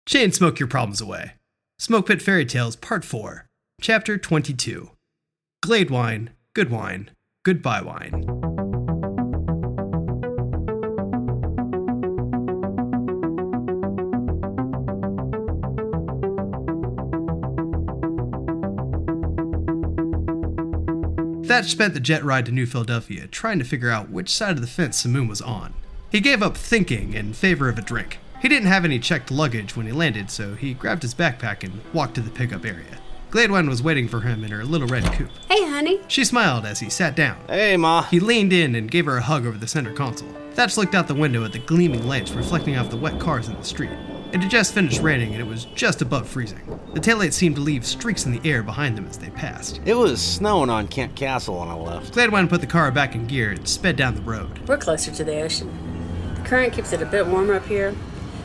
Chain smoke your problems away. Smokepit Fairy Tales Part 4, Chapter 22. Glaedwine, good wine, goodbye wine. Thatch spent the jet ride to New Philadelphia trying to figure out which side of the fence Samum was on. He gave up thinking in favor of a drink. He didn't have any checked luggage when he landed, so he grabbed his backpack and walked to the pickup area. Glaedwine was waiting for him in her little red coupe. Hey, honey. She smiled as he sat down. Hey, Ma. He leaned in and gave her a hug over the center console. Thatch looked out the window at the gleaming lights reflecting off the wet cars in the street. It had just finished raining and it was just above freezing. The taillights seemed to leave streaks in the air behind them as they passed. It was snowing on Kent Castle when I left. Glaedwine put the car back in gear and sped down the road. We're closer to the ocean. The current keeps it a bit warmer up here.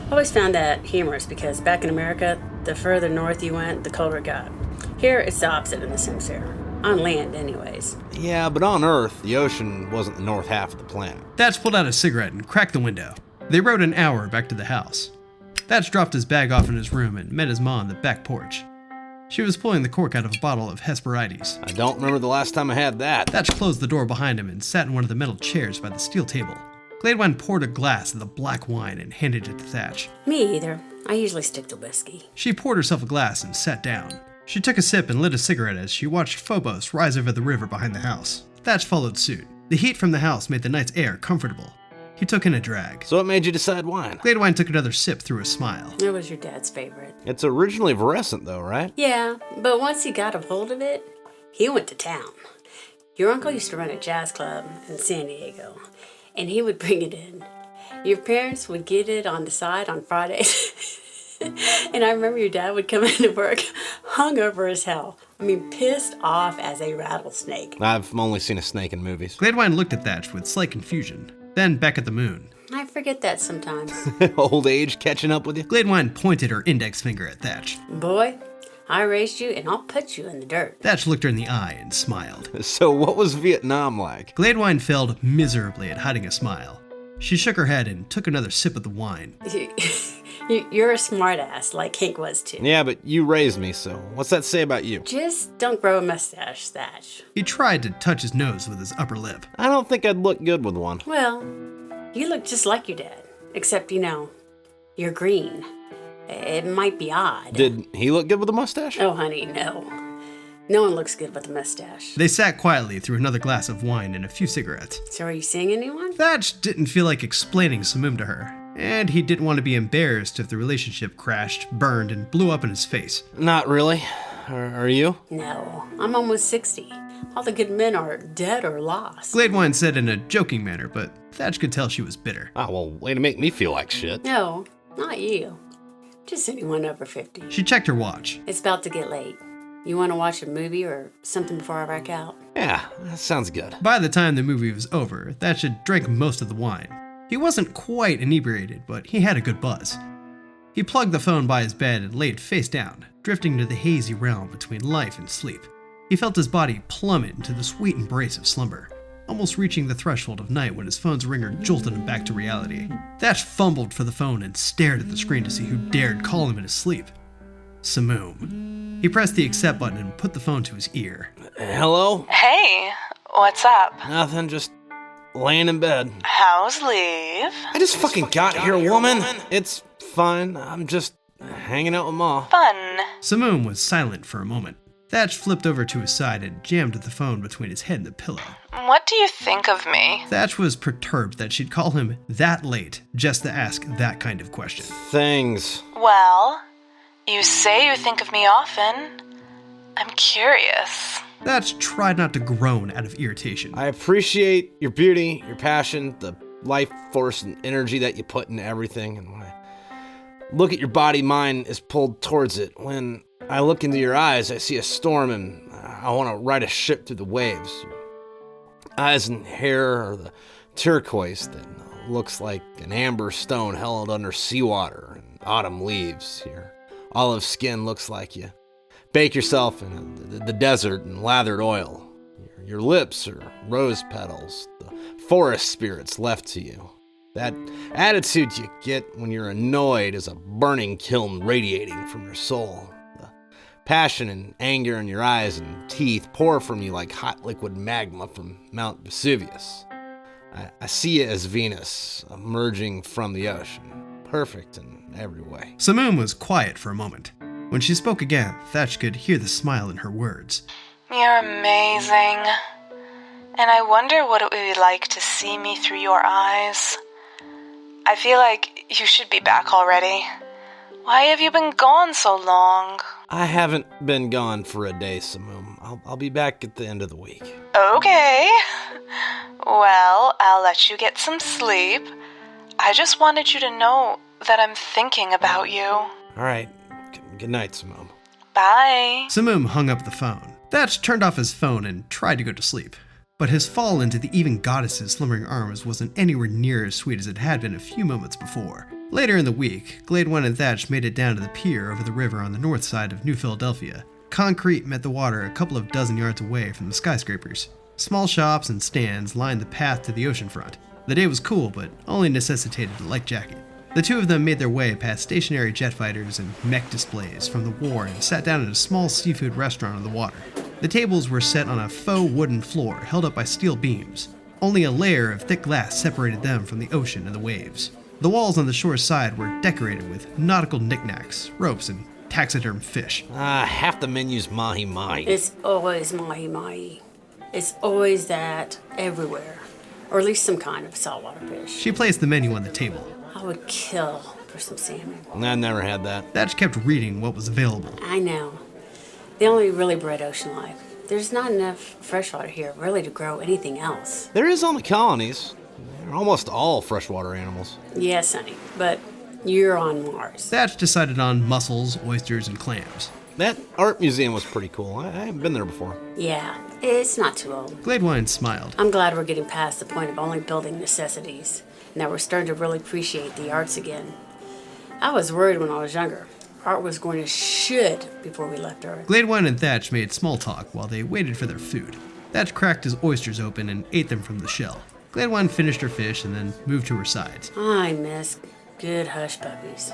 I always found that humorous because back in America, the further north you went, the colder it got. Here, it's the opposite in this hemisphere. On land, anyways. Yeah, but on Earth, the ocean wasn't the north half of the planet. Thatch pulled out a cigarette and cracked the window. They rode an hour back to the house. Thatch dropped his bag off in his room and met his ma on the back porch. She was pulling the cork out of a bottle of Hesperides. I don't remember the last time I had that. Thatch closed the door behind him and sat in one of the metal chairs by the steel table. Glaedwine poured a glass of the black wine and handed it to Thatch. Me either. I usually stick to whiskey. She poured herself a glass and sat down. She took a sip and lit a cigarette as she watched Phobos rise over the river behind the house. Thatch followed suit. The heat from the house made the night's air comfortable. He took in a drag. So what made you decide wine? Glaedwine took another sip through a smile. It was your dad's favorite. It's originally Varescent though, right? Yeah, but once he got a hold of it, he went to town. Your uncle used to run a jazz club in San Diego, and he would bring it in. Your parents would get it on the side on Fridays. And I remember your dad would come into work hungover as hell. I mean, pissed off as a rattlesnake. I've only seen a snake in movies. Glaedwine looked at Thatch with slight confusion, then back at the moon. I forget that sometimes. Old age catching up with you? Glaedwine pointed her index finger at Thatch. Boy, I raised you and I'll put you in the dirt. Thatch looked her in the eye and smiled. So what was Vietnam like? Glaedwine failed miserably at hiding a smile. She shook her head and took another sip of the wine. You're a smartass, like Hank was too. Yeah, but you raised me, so what's that say about you? Just don't grow a mustache, Thatch. He tried to touch his nose with his upper lip. I don't think I'd look good with one. Well, you look just like your dad, except, you're green. It might be odd. Did he look good with a mustache? Oh, honey, no. No one looks good with a mustache. They sat quietly through another glass of wine and a few cigarettes. So are you seeing anyone? Thatch didn't feel like explaining Samum to her, and he didn't want to be embarrassed if the relationship crashed, burned, and blew up in his face. Not really. Are you? No, I'm almost 60. All the good men are dead or lost. Glaedwine said in a joking manner, but Thatch could tell she was bitter. Oh, well, way to make me feel like shit. No, not you. Just anyone over 50. She checked her watch. It's about to get late. You want to watch a movie or something before I rack out? Yeah, that sounds good. By the time the movie was over, Thatch had drank most of the wine. He wasn't quite inebriated, but he had a good buzz. He plugged the phone by his bed and laid face down, drifting into the hazy realm between life and sleep. He felt his body plummet into the sweet embrace of slumber, almost reaching the threshold of night when his phone's ringer jolted him back to reality. Thatch fumbled for the phone and stared at the screen to see who dared call him in his sleep. Samum. He pressed the accept button and put the phone to his ear. Hello? Hey, what's up? Nothing, just laying in bed. How's leave? I just fucking got here, woman. It's fine. I'm just hanging out with Ma. Fun. Samum was silent for a moment. Thatch flipped over to his side and jammed the phone between his head and the pillow. What do you think of me? Thatch was perturbed that she'd call him that late just to ask that kind of question. Things. Well, you say you think of me often. I'm curious. Thatch tried not to groan out of irritation. I appreciate your beauty, your passion, the life force and energy that you put into everything. And when I look at your body, mine is pulled towards it. When I look into your eyes, I see a storm and I want to ride a ship through the waves. Your eyes and hair are the turquoise that looks like an amber stone held under seawater and autumn leaves. Your olive skin looks like you bake yourself in the desert in lathered oil. Your lips are rose petals, the forest spirits left to you. That attitude you get when you're annoyed is a burning kiln radiating from your soul. The passion and anger in your eyes and teeth pour from you like hot liquid magma from Mount Vesuvius. I see it as Venus emerging from the ocean, perfect in every way. Samum was quiet for a moment. When she spoke again, Thatch could hear the smile in her words. You're amazing. And I wonder what it would be like to see me through your eyes. I feel like you should be back already. Why have you been gone so long? I haven't been gone for a day, Samum. I'll be back at the end of the week. Okay. Well, I'll let you get some sleep. I just wanted you to know that I'm thinking about you. All right. Good night, Samum. Bye. Samum hung up the phone. Thatch turned off his phone and tried to go to sleep. But his fall into the even goddess's slumbering arms wasn't anywhere near as sweet as it had been a few moments before. Later in the week, Glaedwine and Thatch made it down to the pier over the river on the north side of New Philadelphia. Concrete met the water a couple of dozen yards away from the skyscrapers. Small shops and stands lined the path to the oceanfront. The day was cool, but only necessitated a light jacket. The two of them made their way past stationary jet fighters and mech displays from the war and sat down at a small seafood restaurant on the water. The tables were set on a faux wooden floor held up by steel beams. Only a layer of thick glass separated them from the ocean and the waves. The walls on the shore's side were decorated with nautical knickknacks, ropes, and taxidermed fish. Half the menu's mahi-mahi. It's always mahi-mahi. It's always that everywhere. Or at least some kind of saltwater fish. She placed the menu on the table. I would kill for some salmon. I never had that. Thatch kept reading what was available. I know. They only really bred ocean life. There's not enough freshwater here really to grow anything else. There is on the colonies. They're almost all freshwater animals. Yes, honey, but you're on Mars. Thatch decided on mussels, oysters, and clams. That art museum was pretty cool. I haven't been there before. Yeah, it's not too old. Glaedwine smiled. I'm glad we're getting past the point of only building necessities, and that we're starting to really appreciate the arts again. I was worried when I was younger. Art was going to shit before we left Earth. Glaedwine and Thatch made small talk while they waited for their food. Thatch cracked his oysters open and ate them from the shell. Glaedwine finished her fish and then moved to her sides. I miss good hush puppies.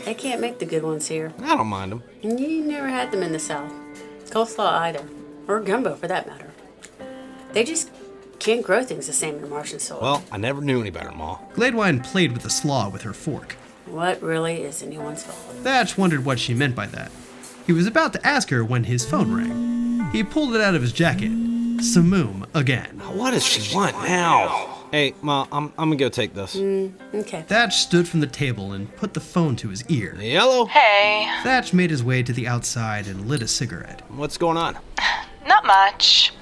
They can't make the good ones here. I don't mind them. And you never had them in the South. Coleslaw either. Or gumbo, for that matter. They just can't grow things the same in the Martian soil. Well, I never knew any better, Ma. Glaedwine played with the slaw with her fork. What really is anyone's fault? Thatch wondered what she meant by that. He was about to ask her when his phone rang. He pulled it out of his jacket. Samum again. What does she want now? Hey, Ma, I'm gonna go take this. Okay. Thatch stood from the table and put the phone to his ear. Yellow? Hey, Thatch made his way to the outside and lit a cigarette. What's going on? not much.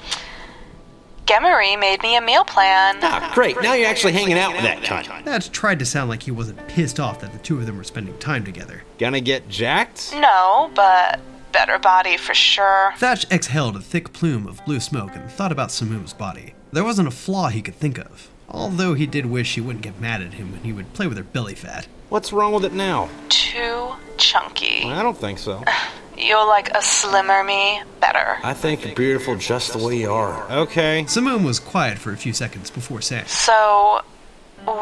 Gemery made me a meal plan. Ah, great. Now you're actually hanging out with that cunt. Thatch tried to sound like he wasn't pissed off that the two of them were spending time together. Gonna get jacked? No, but better body for sure. Thatch exhaled a thick plume of blue smoke and thought about Samum's body. There wasn't a flaw he could think of, although he did wish she wouldn't get mad at him when he would play with her belly fat. What's wrong with it now? Too chunky. I don't think so. You'll like a slimmer me better. I think you're beautiful just the way you are. Okay. Samum was quiet for a few seconds before saying, So,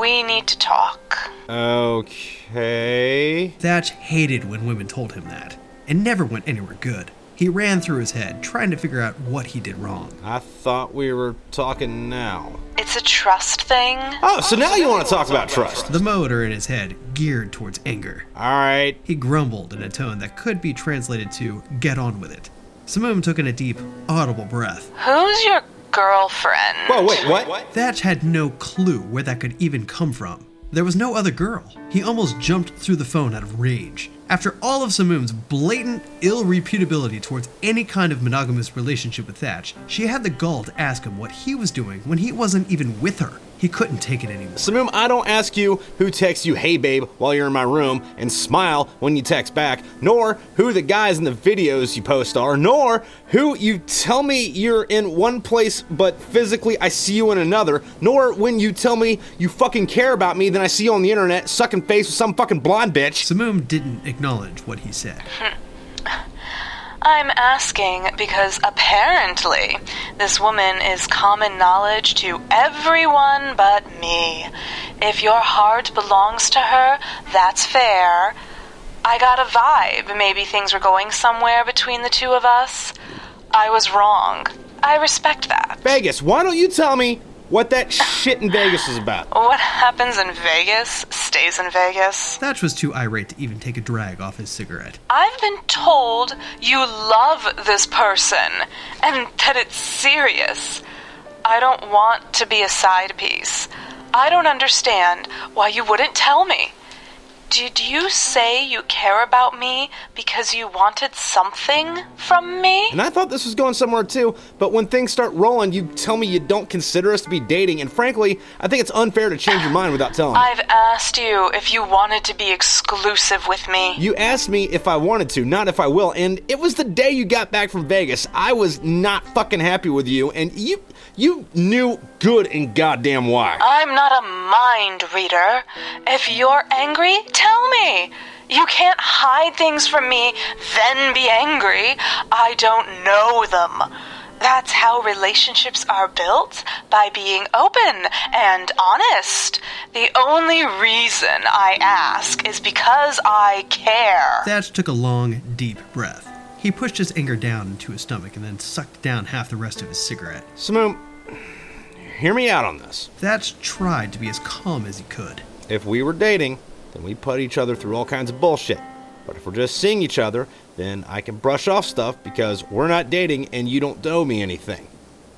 we need to talk. Okay. Thatch hated when women told him that. It never went anywhere good. He ran through his head, trying to figure out what he did wrong. I thought we were talking now. It's a trust thing. Oh, so now you want to talk about trust? The motor in his head geared towards anger. All right. He grumbled in a tone that could be translated to, get on with it. Samum took in a deep, audible breath. Who's your girlfriend? Whoa, wait, what? Thatch had no clue where that could even come from. There was no other girl. He almost jumped through the phone out of rage. After all of Samum's blatant ill-reputability towards any kind of monogamous relationship with Thatch, she had the gall to ask him what he was doing when he wasn't even with her. He couldn't take it anymore. Samum, I don't ask you who texts you, hey babe, while you're in my room, and smile when you text back, nor who the guys in the videos you post are, nor who you tell me you're in one place but physically I see you in another, nor when you tell me you fucking care about me, then I see you on the internet sucking face with some fucking blonde bitch. Samum didn't acknowledge what he said. I'm asking because apparently this woman is common knowledge to everyone but me. If your heart belongs to her, that's fair. I got a vibe. Maybe things were going somewhere between the two of us. I was wrong. I respect that. Vegas, why don't you tell me what that shit in Vegas is about? What happens in Vegas stays in Vegas. Thatch was too irate to even take a drag off his cigarette. I've been told you love this person and that it's serious. I don't want to be a side piece. I don't understand why you wouldn't tell me. Did you say you care about me because you wanted something from me? And I thought this was going somewhere too, but when things start rolling, you tell me you don't consider us to be dating, and frankly, I think it's unfair to change your mind without telling me. I've asked you if you wanted to be exclusive with me. You asked me if I wanted to, not if I will, and it was the day you got back from Vegas. I was not fucking happy with you, and you knew good and goddamn why. I'm not a mind reader. If you're angry, tell me. You can't hide things from me, then be angry. I don't know them. That's how relationships are built, by being open and honest. The only reason I ask is because I care. Thatch took a long, deep breath. He pushed his anger down into his stomach and then sucked down half the rest of his cigarette. Samum, hear me out on this. Thatch tried to be as calm as he could. If we were dating, then we put each other through all kinds of bullshit. But if we're just seeing each other, then I can brush off stuff because we're not dating and you don't owe me anything.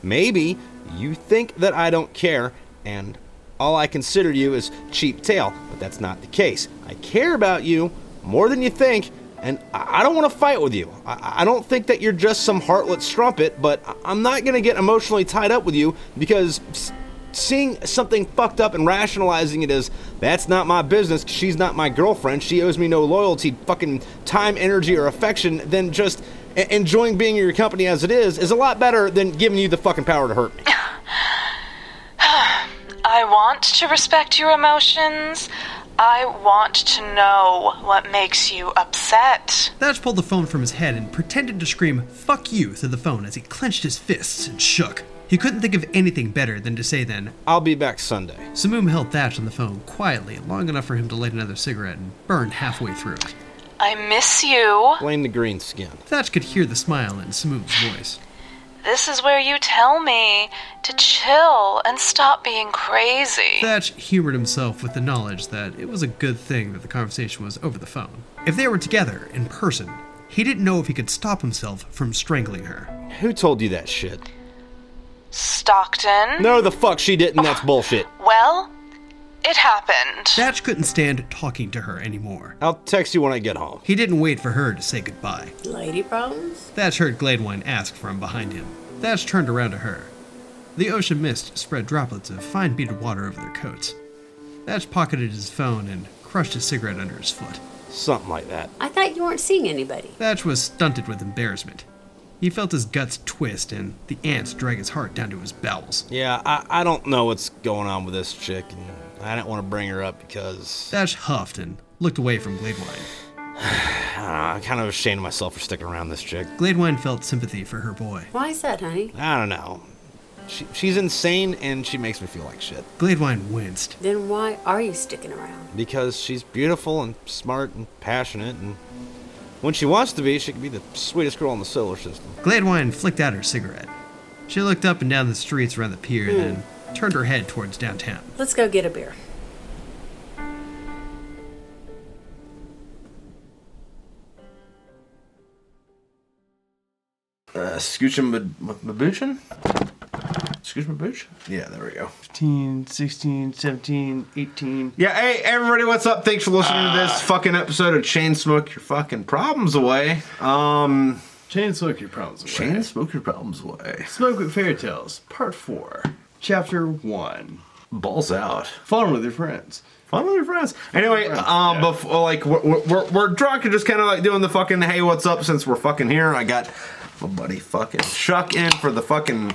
Maybe you think that I don't care and all I consider you is cheap tail, but that's not the case. I care about you more than you think, and I don't want to fight with you. I don't think that you're just some heartless strumpet, but I'm not going to get emotionally tied up with you because seeing something fucked up and rationalizing it as, that's not my business, she's not my girlfriend, she owes me no loyalty, fucking time, energy, or affection, then just enjoying being in your company as it is a lot better than giving you the fucking power to hurt me. I want to respect your emotions. I want to know what makes you upset. Thatch pulled the phone from his head and pretended to scream, "Fuck you," through the phone as he clenched his fists and shook. He couldn't think of anything better than to say then, "I'll be back Sunday." Samum held Thatch on the phone quietly, long enough for him to light another cigarette and burned halfway through it. I miss you. Blame the green skin. Thatch could hear the smile in Samum's voice. This is where you tell me to chill and stop being crazy. Thatch humored himself with the knowledge that it was a good thing that the conversation was over the phone. If they were together, in person, he didn't know if he could stop himself from strangling her. Who told you that shit? Stockton? No, the fuck she didn't, that's bullshit. Well, it happened. Thatch couldn't stand talking to her anymore. I'll text you when I get home. He didn't wait for her to say goodbye. Lady problems? Thatch heard Glaedwine ask from behind him. Thatch turned around to her. The ocean mist spread droplets of fine beaded water over their coats. Thatch pocketed his phone and crushed his cigarette under his foot. Something like that. I thought you weren't seeing anybody. Thatch was stunted with embarrassment. He felt his guts twist and the ants drag his heart down to his bowels. Yeah, I don't know what's going on with this chick, and I didn't want to bring her up because... Thatch huffed and looked away from Glaedwine. I'm kind of ashamed of myself for sticking around this chick. Glaedwine felt sympathy for her boy. Why is that, honey? I don't know. She's insane, and she makes me feel like shit. Glaedwine winced. Then why are you sticking around? Because she's beautiful and smart and passionate, and when she wants to be, she can be the sweetest girl in the solar system. Glaedwine flicked out her cigarette. She looked up and down the streets around the pier, then turned her head towards downtown. Let's go get a beer. Scoochum Mabuchin? Scoochum Mabuchin? Yeah, there we go. 15, 16, 17, 18. Yeah, hey, everybody, what's up? Thanks for listening to this fucking episode of Chain Smoke Your Fucking Problems Away. Chain Smoke Your Problems Away. Chain Smoke Your Problems Away. Smoke with Fairy Tales, Part 4, Chapter 1. Balls out. Fun with your friends. Fun with your friends. Anyway, before, like, we're drunk and just kind of like doing the fucking hey, what's up since we're fucking here. I got my buddy fucking Chuck in for the fucking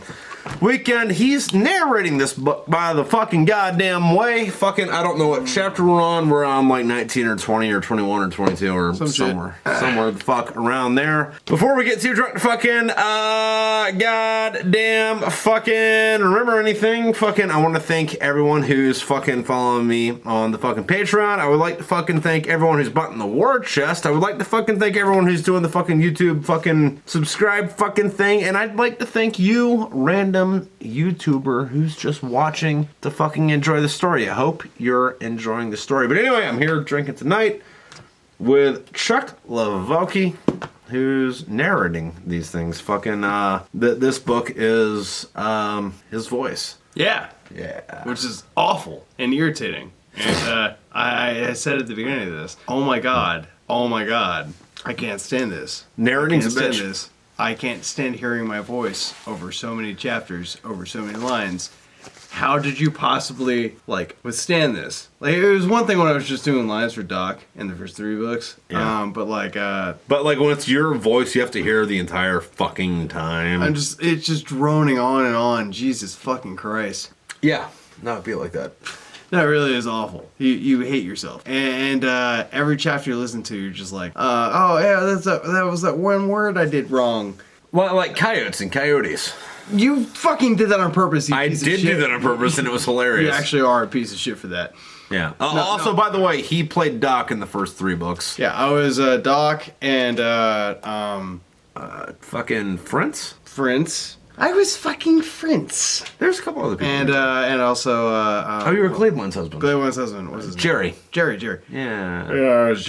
weekend. He's narrating this book by the fucking goddamn way. Fucking, I don't know what chapter we're on. We're on like 19 or 20 or 21 or 22 or somewhere the fuck around there. Before we get too drunk to fucking, goddamn fucking remember anything, fucking, I want to thank everyone who's fucking following me on the fucking Patreon. I would like to fucking thank everyone who's button the war chest. I would like to fucking thank everyone who's doing the fucking YouTube fucking subscribe fucking thing. And I'd like to thank you, random YouTuber who's just watching to fucking enjoy the story. I hope you're enjoying the story. But anyway, I'm here drinking tonight with Chuck LaVoki, who's narrating these things. Fucking, this book is, his voice. Yeah. Yeah. Which is awful and irritating. And, I said at the beginning of this, oh my god, I can't stand this. Narrating's a bitch. I can't stand hearing my voice over so many chapters, over so many lines. How did you possibly, like, withstand this? Like, it was one thing when I was just doing lines for Doc in the first 3 books. Yeah. But when it's your voice, you have to hear the entire fucking time. it's just droning on and on. Jesus fucking Christ. Yeah. No, it'd be like that. That really is awful. You hate yourself. And every chapter you listen to, you're just like, oh yeah, that was that one word I did wrong. Well, like coyotes and coyotes. You fucking did that on purpose, you I piece of did shit. do that on purpose, and it was hilarious. You actually are a piece of shit for that. Yeah. Also, by the way, he played Doc in the first 3 books. Yeah, I was Doc and fucking Fritz? Prince. I was fucking Prince. There's a couple other people. And also you were Glaedwine's husband. Glaedwine's husband. What's his Jerry. name? Jerry. Yeah. Yeah, I was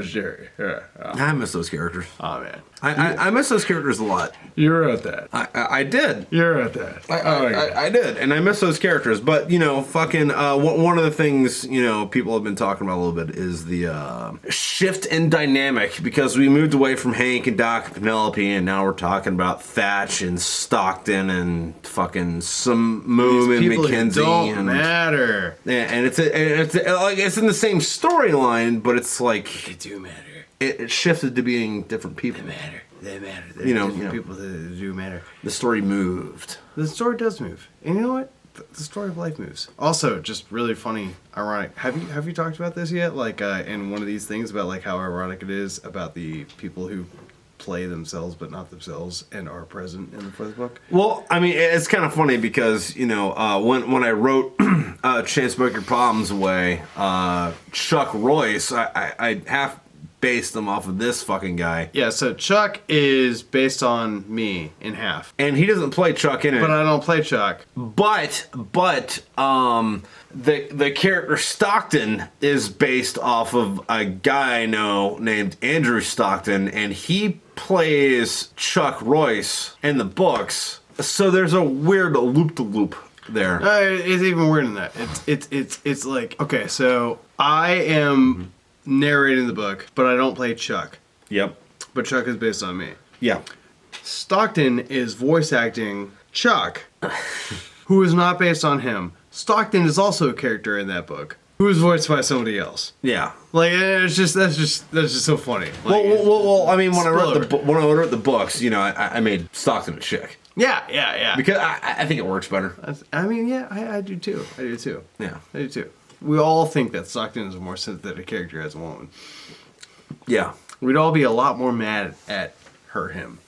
Jerry. Yeah. I miss those characters. Oh man. I miss those characters a lot. You wrote that. I did. You wrote that. I did, and I miss those characters. But fucking one of the things people have been talking about a little bit is the shift in dynamic, because we moved away from Hank and Doc and Penelope, and now we're talking about Thatch and Stockton and fucking Samum and Mackenzie. Don't matter. Yeah, and it's in the same storyline, but it's like They do matter. it shifted to being different people. They matter. They're different people that do matter. The story moved. The story does move. And you know what? The story of life moves. Also, just really funny, ironic. Have you talked about this yet? Like in one of these things about like how ironic it is about the people who play themselves but not themselves and are present in the 4th book? Well, I mean, it's kind of funny because when I wrote "Can't Smoke Your Problems Away," Chuck Royce, I half based them off of this fucking guy. Yeah, so Chuck is based on me in half. And he doesn't play Chuck in it. But I don't play Chuck. But the character Stockton is based off of a guy I know named Andrew Stockton, and he plays Chuck Royce in the books. So there's a weird loop-de-loop there. It's even weirder than that. It's like, okay, so I am narrating the book, but I don't play Chuck. Yep. But Chuck is based on me. Yeah. Stockton is voice acting Chuck, who is not based on him. Stockton is also a character in that book, who is voiced by somebody else. Yeah. Like that's just so funny. Like, well, I mean, when I wrote Spoiler. the books, I made Stockton a chick. Yeah. Because I think it works better. I mean, yeah, I do too. Yeah. I do too. We all think that Stockton is a more sympathetic character as a woman. Yeah. We'd all be a lot more mad at him.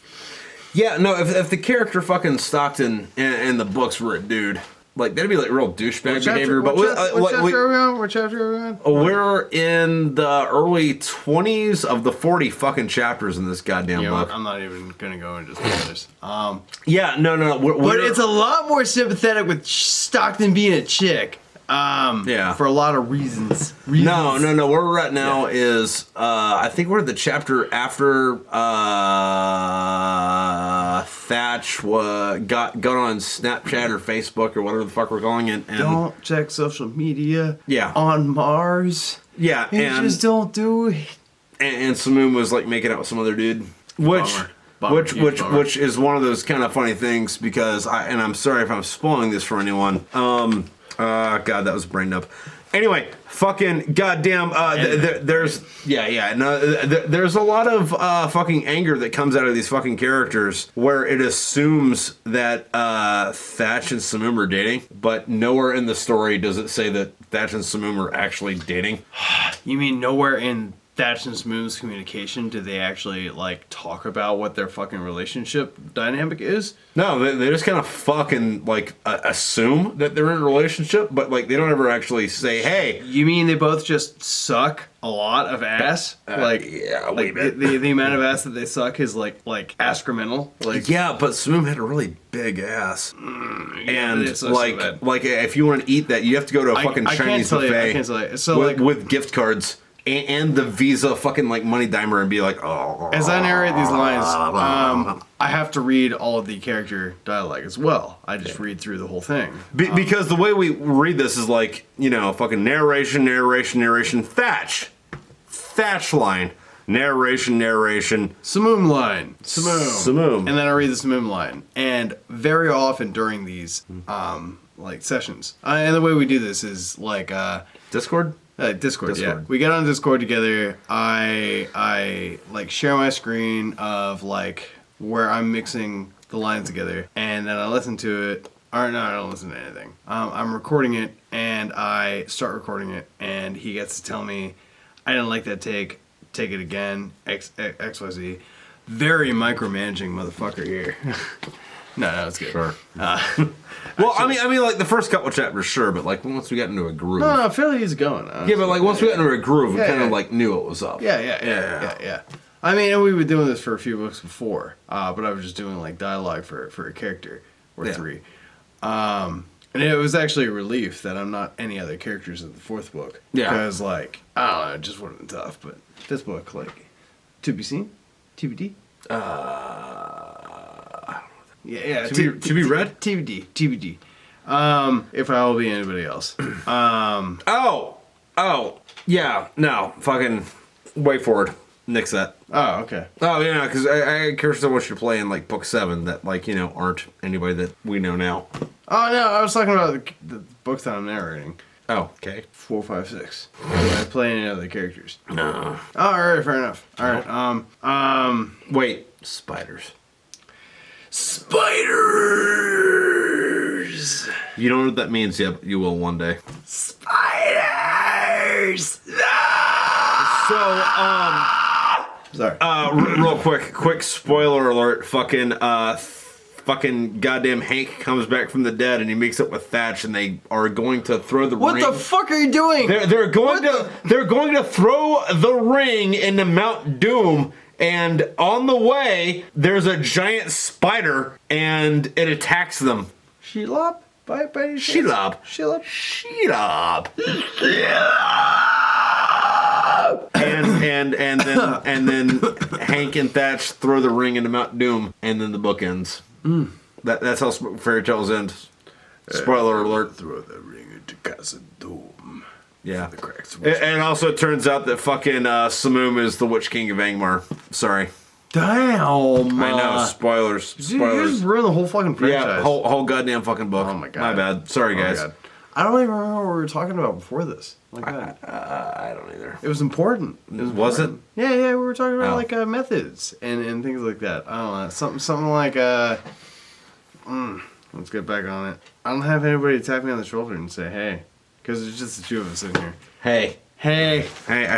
Yeah, no, if the character fucking Stockton in the books were a dude, like, that'd be like real douchebag behavior. What chapter are we on? What chapter are we on? We're in the early 20s of the 40 fucking chapters in this goddamn book. I'm not even going to go into spoilers. Yeah, no. But it's a lot more sympathetic with Stockton being a chick. Yeah. For a lot of reasons. No. Where we're at now is, I think we're at the chapter after Thatch got on Snapchat or Facebook or whatever the fuck we're calling it. And don't check social media. Yeah. On Mars. Yeah, and just don't do it. And Samum was like making out with some other dude, which is one of those kind of funny things because I'm sorry if I'm spoiling this for anyone. God, that was brained up. Anyway, fucking goddamn. There's there's a lot of fucking anger that comes out of these fucking characters where it assumes that Thatch and Samum are dating, but nowhere in the story does it say that Thatch and Samum are actually dating. You mean nowhere in Thatch and Samum's communication did they actually like talk about what their fucking relationship dynamic is? No, they just kind of fucking like assume that they're in a relationship, but like they don't ever actually say, "Hey." You mean they both just suck a lot of ass? Yeah, like the amount of ass that they suck is like astronomical. Like yeah, but Samum had a really big ass, and it's so like bad. like if you want to eat that, you have to go to a fucking Chinese buffet. I can't tell you. So with gift cards. And the Visa fucking like money dimer and be like, oh. As I narrate these lines, I have to read all of the character dialogue as well. I just read through the whole thing. Because the way we read this is like, you know, fucking narration, Thatch line, narration. Samum line. Samum. And then I read the Samum line. And very often during these like sessions, and the way we do this is like Discord? Discord, yeah. We get on Discord together. I like share my screen of like where I'm mixing the lines together, and then I listen to it. Or no, I don't listen to anything. I'm recording it, and I start recording it, and he gets to tell me, I didn't like that take. Take it again. XYZ. Very micromanaging motherfucker here. No, it's good. Sure. Well, I mean, like the first couple chapters, sure, but like once we got into a groove. No, fairly easy going. Yeah, but like once we got into a groove, we kind of like knew what was up. Yeah. I mean, and we were doing this for a few books before, but I was just doing like dialogue for a character or three. And it was actually a relief that I'm not any other characters in the fourth book. Yeah. Because like, I don't know, it just would have been tough. But this book, like, to be seen? TBD? Yeah. To be read? TBD. If I will be anybody else. Yeah, no, fucking wait forward. Nix that. Oh, okay. Oh, yeah, because I characters I want you to play in, like, book 7 that, like, you know, aren't anybody that we know now. Oh, no, I was talking about the books that I'm narrating. Oh, okay. 4, 5, 6. Do I play any other characters? No. Oh, alright, fair enough. Alright, Wait, spiders. Spiders! You don't know what that means yet, but you will one day. Spiders! So, Sorry. real quick spoiler alert. Fucking goddamn Hank comes back from the dead and he makes up with Thatch and they are going to throw the ring. What the fuck are you doing? They're going to throw the ring into Mount Doom, and on the way there's a giant spider and it attacks them. Shelob? By any chance? Shelob. And then Hank and Thatch throw the ring into Mount Doom, and then the book ends. That's how fairy tales end. Spoiler alert. Throw the ring into Casa Doom. Yeah. And also it turns out that fucking Samum is the Witch King of Angmar. Sorry. Damn. I know. Spoilers. You just ruined the whole fucking franchise. Yeah, whole goddamn fucking book. Oh my god. My bad. Sorry, guys. God. I don't even remember what we were talking about before this. My god. I don't either. It was important. Was it? Yeah, we were talking about like methods and things like that. I don't know. Something like let's get back on it. I don't have anybody tap me on the shoulder and say, hey. Because there's just the two of us in here. Hey. I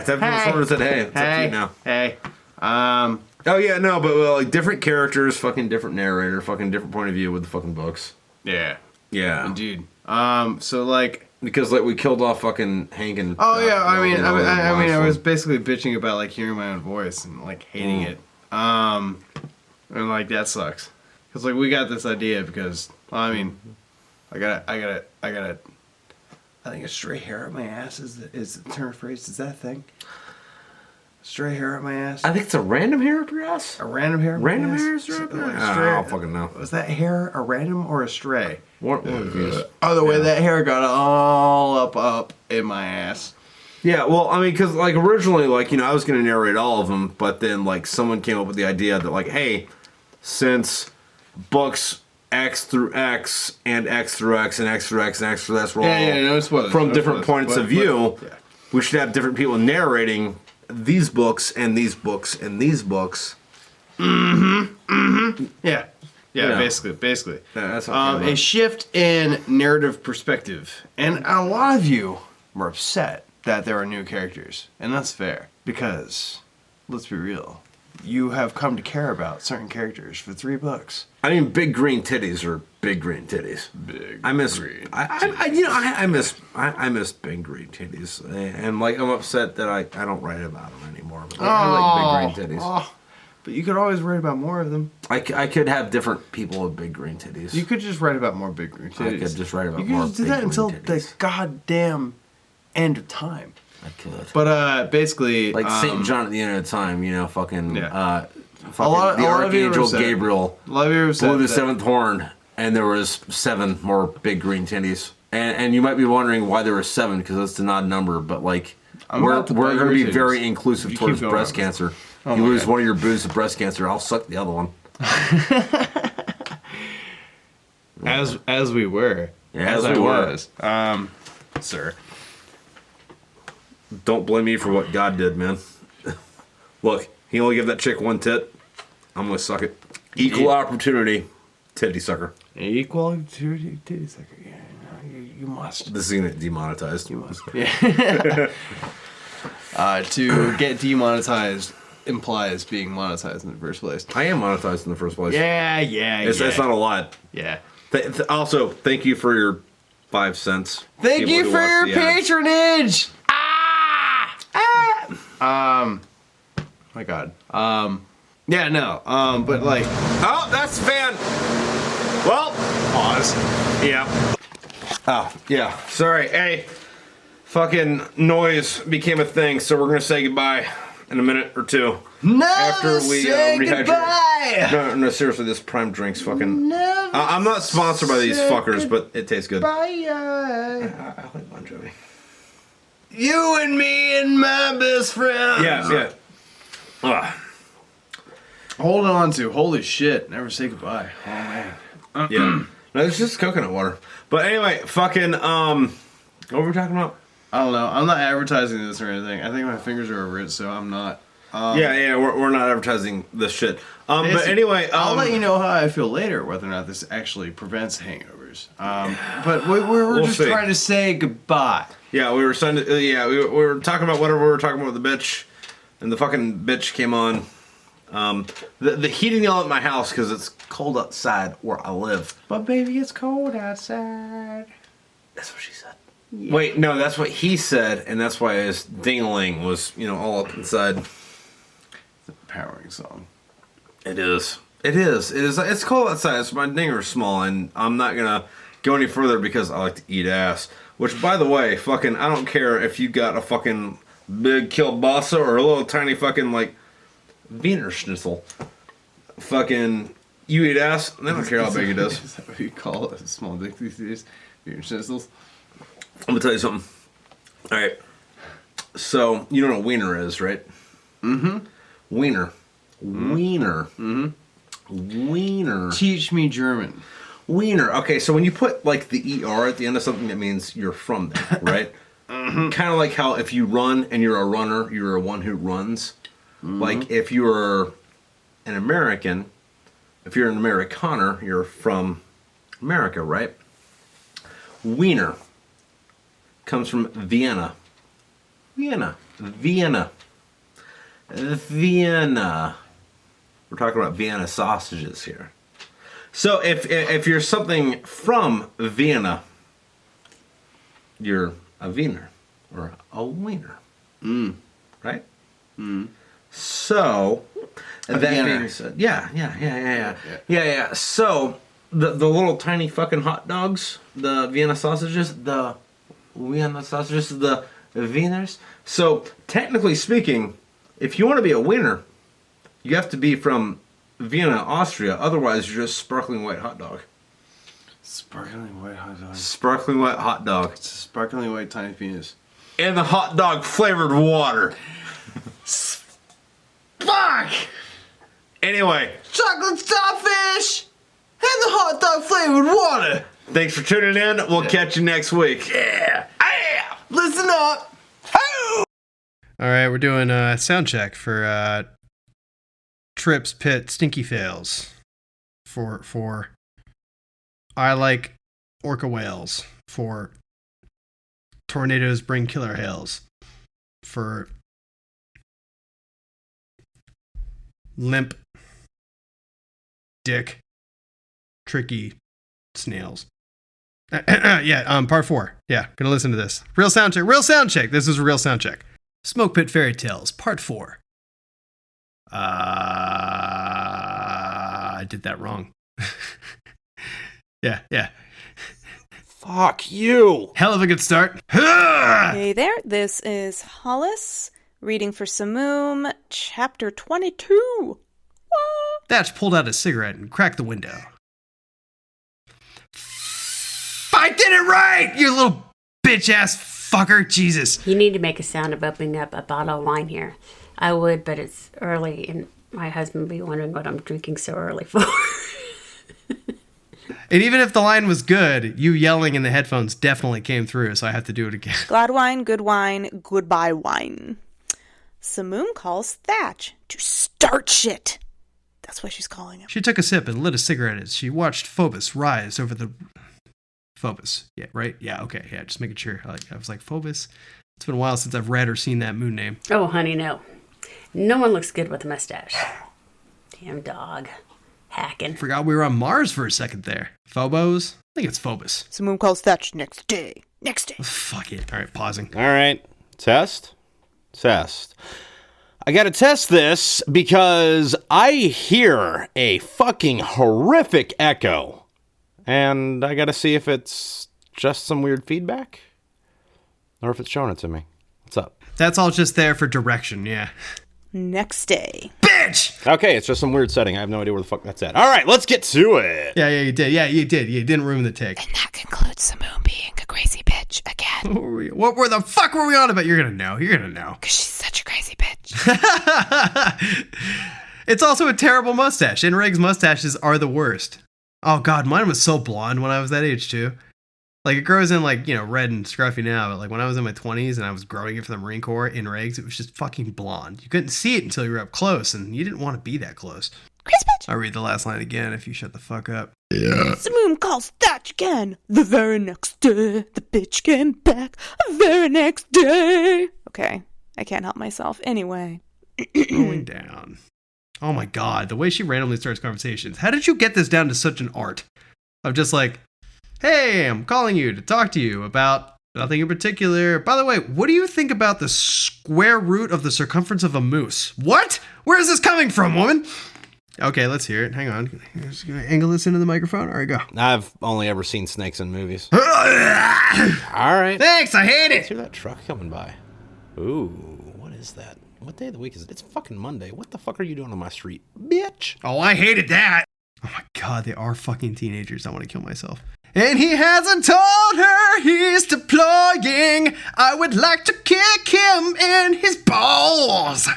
tapped on the shoulder and said, hey. It's up to you now. Hey. Oh, yeah, no, but like different characters, fucking different narrator, fucking different point of view with the fucking books. Yeah. Yeah. Indeed. So like... Because like we killed off fucking Hank and... Oh, yeah, I mean, I was basically bitching about like hearing my own voice and like hating it. And like that sucks. Because like we got this idea because, I mean, I got I think a stray hair up my ass is the term phrase. Is that a thing? Stray hair up my ass? I think it's a random hair up your ass. A random hair up my ass? Hair up your ass? Stray, I don't fucking know. Was that hair a random or a stray? One of these. Either way, that hair got all up in my ass. Yeah, well, I mean, because, like, originally, like, you know, I was going to narrate all of them, but then, like, someone came up with the idea that, like, hey, since books X through X and X through X and X through X and X through X No spoilers. from No different spoilers. points of view. Yeah. We should have different people narrating these books and these books and these books. Yeah, Yeah. basically. Yeah, that's what I'm talking A about. shift in narrative perspective, and a lot of you were upset that there are new characters, and that's fair because, let's be real, you have come to care about certain characters for 3 books. I mean, big green titties are big green titties. I miss big green titties, and like I'm upset that I don't write about them anymore. But I like big green titties. But you could always write about more of them. I could have different people with big green titties. You could just write about more big green titties. I could just write about you more could just do big that green until titties. the goddamn end of time. I could. But basically, Like Saint John at the end of the time, you know, fucking. Yeah. Fucking A lot the of you Archangel have said- Gabriel a lot of you have said blew the that- 7th horn, and there was 7 more big green titties. And you might be wondering why there were 7, because that's an odd number. But like, I'm we're about to going bite to be your titties. very inclusive You towards keep going breast on. cancer. Oh you my lose God. one of your boobs to breast cancer, I'll suck the other one. As we were. Yeah, as as I we were. was. Sir. Don't blame me for what God did, man. Look, he only gave that chick 1 tit. I'm going to suck it. Equal opportunity, titty sucker. Equal opportunity titty sucker. Yeah, no, you must. This is going to get demonetized. You must. Yeah. To get demonetized implies being monetized in the first place. I am monetized in the first place. Yeah. It's not a lot. Yeah. Also, thank you for your 5 cents. Thank People you who for watch your the ads. patronage. My God. Yeah, no. But like, Oh, that's the fan. Well, pause. yeah. Oh, yeah. Sorry. Hey, fucking noise became a thing, so we're going to say goodbye in a minute or 2. No, After we say rehydrate. goodbye. No, seriously, this Prime drink's fucking... Never I'm not sponsored by these say fuckers, but it tastes good. Bye. I like Bon Jovi. You and me and my best friend. Yeah. Ugh. Hold on to. Holy shit. Never say goodbye. Oh, man. Yeah. No, it's just coconut water. But anyway, fucking, what were we talking about? I don't know. I'm not advertising this or anything. I think my fingers are over it, so I'm not. Yeah, we're not advertising this shit. But anyway, I'll let you know how I feel later, whether or not this actually prevents hangovers. But we're just see. trying to say goodbye. yeah, we were we were talking about whatever we were talking about with the bitch, and the fucking bitch came on. The heating element in my house because it's cold outside where I live. But baby, it's cold outside. That's what she said. Yeah. Wait, no, that's what he said, and that's why his ding-a-ling was, all up inside. It's a powering song. It is. It's cold outside, so my dinger's small, and I'm not gonna go any further because I like to eat ass. Which, by the way, fucking, I don't care if you got a fucking big kielbasa or a little tiny fucking, like, Wiener Schnitzel. Fucking, you eat ass, and I don't care how big it is. Is that what you call it? A small dick these days? Wiener Schnitzels? I'm gonna tell you something. Alright. So, you know what a wiener is, right? Mm-hmm. Wiener. Wiener. Mm-hmm. Wiener. Teach me German. Wiener. Okay, so when you put, like, the ER at the end of something, that means you're from there, right? Mm-hmm. Kind of like how if you run and you're a runner, you're a one who runs. Mm-hmm. Like, if you're an American, if you're an Amerikaner, you're from America, right? Wiener comes from Vienna. Vienna. We're talking about Vienna sausages here. So if you're something from Vienna, you're a Wiener or a wiener. Right? So that being said, yeah. So the little tiny fucking hot dogs, the Vienna sausages, the Wieners. So technically speaking, if you want to be a wiener, you have to be from Vienna, Austria. Otherwise, you're just sparkling white hot dog. Sparkling white hot dog. Sparkling white hot dog. It's a sparkling white tiny penis. And the hot dog flavored water. Fuck! Anyway. Chocolate starfish! And the hot dog flavored water. Thanks for tuning in. We'll catch you next week. Yeah. Listen up. All right, we're doing a sound check for Trips Pit Stinky Fails. For I Like Orca Whales. For Tornadoes Bring Killer Hails. For Limp Dick Tricky Snails. Part 4. Yeah, gonna listen to this. Real sound check. This is a real sound check. Smokepit Fairy Tales, Part 4. I did that wrong. Yeah. Fuck you. Hell of a good start. Hey there, this is Hollis, reading for Samum, Chapter 22. Thatch pulled out a cigarette and cracked the window. I did it right, you little bitch-ass fucker. Jesus. You need to make a sound of opening up a bottle of wine here. I would, but it's early, and my husband would be wondering what I'm drinking so early for. And even if the line was good, you yelling in the headphones definitely came through, so I have to do it again. Glaedwine, good wine, goodbye wine. Samum calls Thatch to start shit. That's what she's calling him. She took a sip and lit a cigarette as she watched Phobos rise over the... Phobos. Yeah, right? Yeah, okay. Yeah, just making sure. I was like, Phobos? It's been a while since I've read or seen that moon name. Oh, honey, no. No one looks good with a mustache. Damn dog. Hacking. Forgot we were on Mars for a second there. Phobos? I think it's Phobos. Samum calls Thatch next day. Oh, fuck it. All right, pausing. All right. Test. I gotta test this because I hear a fucking horrific echo. And I gotta see if it's just some weird feedback or if it's showing it to me. What's up? That's all just there for direction, yeah. Next day. Bitch! Okay, it's just some weird setting. I have no idea where the fuck that's at. All right, let's get to it. Yeah, you did. Yeah, you did. You didn't ruin the take. And that concludes Samum being a crazy bitch again. What were the fuck were we on about? You're gonna know. Because she's such a crazy bitch. It's also a terrible mustache. Inreg's mustaches are the worst. Oh god, mine was so blonde when I was that age too. Like it grows in like, red and scruffy now, but like when I was in my 20s and I was growing it for the Marine Corps in regs, it was just fucking blonde. You couldn't see it until you were up close, and you didn't want to be that close. Crazy bitch. I'll read the last line again if you shut the fuck up. Yeah. Samum calls Thatch again. The very next day, the bitch came back. The very next day. Okay, I can't help myself. Anyway. Going down. Oh my god, the way she randomly starts conversations. How did you get this down to such an art? Of just like, hey, I'm calling you to talk to you about nothing in particular. By the way, what do you think about the square root of the circumference of a moose? What? Where is this coming from, woman? Okay, let's hear it. Hang on. I'm just going to angle this into the microphone. All right, go. I've only ever seen snakes in movies. All right. Thanks, I hate Let's it. hear that truck coming by. Ooh, what is that? What day of the week is it? It's fucking Monday. What the fuck are you doing on my street, bitch? Oh, I hated that. Oh my god, they are fucking teenagers. I want to kill myself. And he hasn't told her he's deploying. I would like to kick him in his balls.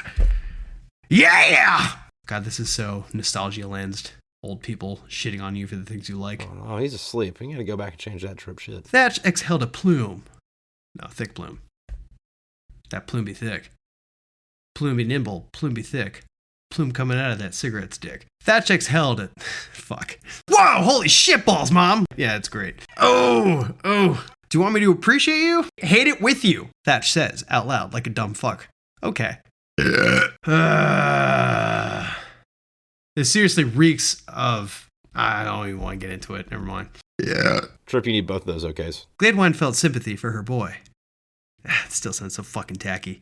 Yeah! God, this is so nostalgia lensed. Old people shitting on you for the things you like. Oh, he's asleep. We gotta go back and change that trip shit. Thatch exhaled a plume. No, thick plume. That plume be thick. Plume be nimble. Plume be thick. Plume coming out of that cigarette stick. Thatch exhaled it. Fuck. Whoa, holy shitballs, Mom! Yeah, it's great. Oh. Do you want me to appreciate you? Hate it with you, Thatch says out loud like a dumb fuck. Okay. This seriously reeks of... I don't even want to get into it. Never mind. Yeah. Trip, you need both of those okays. Glaedwine felt sympathy for her boy. It still sounds so fucking tacky.